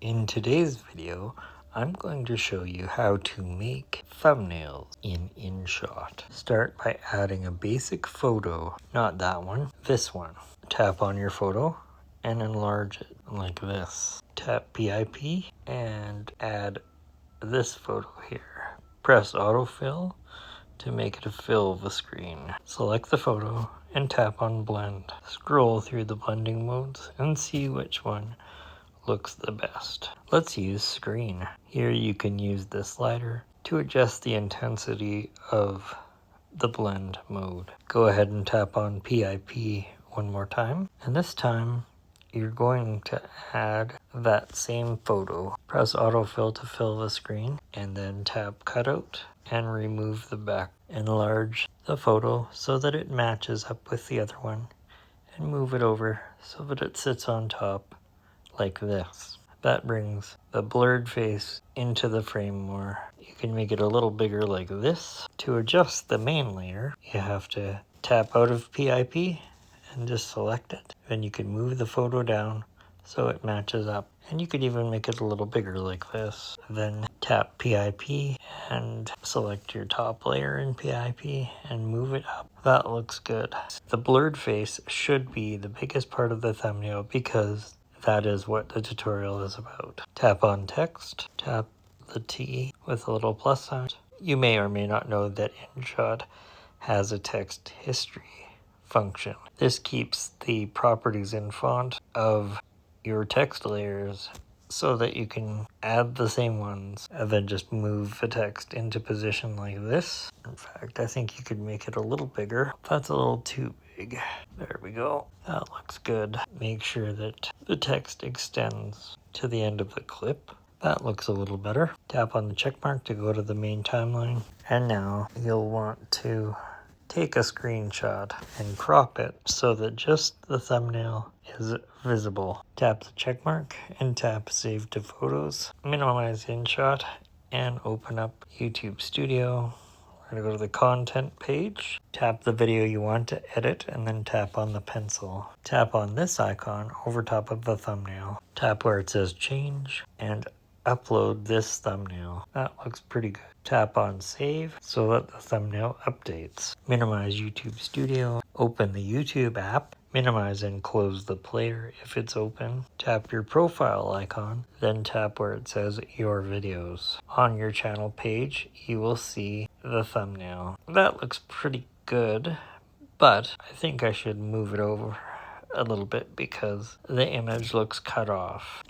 In today's video, I'm going to show you how to make thumbnails in InShot. Start by adding a basic photo, not that one, this one. Tap on your photo and enlarge it like this. Tap PIP and add this photo here. Press autofill to make it fill the screen. Select the photo and tap on blend. Scroll through the blending modes and see which one looks the best. Let's use screen. Here you can use the slider to adjust the intensity of the blend mode. Go ahead and tap on PIP one more time, and this time you're going to add that same photo. Press autofill to fill the screen and then tap cutout and remove the back. Enlarge the photo so that it matches up with the other one and move it over so that it sits on top like this. That brings the blurred face into the frame more. You can make it a little bigger like this. To adjust the main layer, you have to tap out of PIP and just select it. Then you can move the photo down so it matches up. And you could even make it a little bigger like this. Then tap PIP and select your top layer in PIP and move it up. That looks good. The blurred face should be the biggest part of the thumbnail because that is what the tutorial is about. Tap on text, tap the T with a little plus sign. You may or may not know that InShot has a text history function. This keeps the properties in font of your text layers so that you can add the same ones and then just move the text into position like this. In fact, I think you could make it a little bigger. That's a little too big. There we go. That looks good. Make sure that the text extends to the end of the clip. That looks a little better. Tap on the check mark to go to the main timeline. And now you'll want to take a screenshot and crop it so that just the thumbnail is visible. Tap the check mark and tap Save to Photos. Minimize InShot and open up YouTube Studio. We're going to go to the content page. Tap the video you want to edit and then tap on the pencil. Tap on this icon over top of the thumbnail. Tap where it says change and upload this thumbnail. That looks pretty good. Tap on save so that the thumbnail updates. Minimize YouTube Studio. Open the YouTube app. Minimize and close the player if it's open. Tap your profile icon, then tap where it says your videos. On your channel page, you will see the thumbnail. That looks pretty good, but I think I should move it over a little bit because the image looks cut off.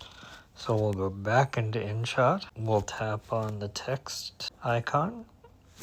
So we'll go back into InShot. We'll tap on the text icon,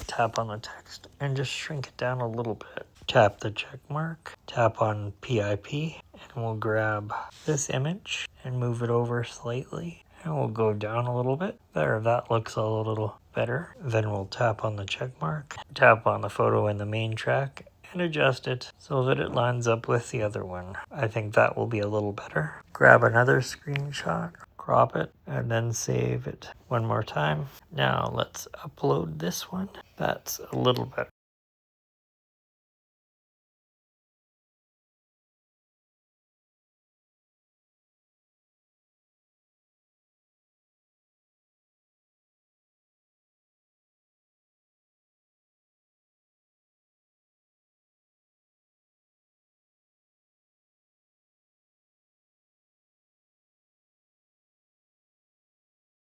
tap on the text, and just shrink it down a little bit. Tap the check mark, tap on PIP, and we'll grab this image and move it over slightly. And we'll go down a little bit. There, that looks a little better. Then we'll tap on the check mark, tap on the photo in the main track, and adjust it so that it lines up with the other one. I think that will be a little better. Grab another screenshot, crop it, and then save it one more time. Now let's upload this one. That's a little better.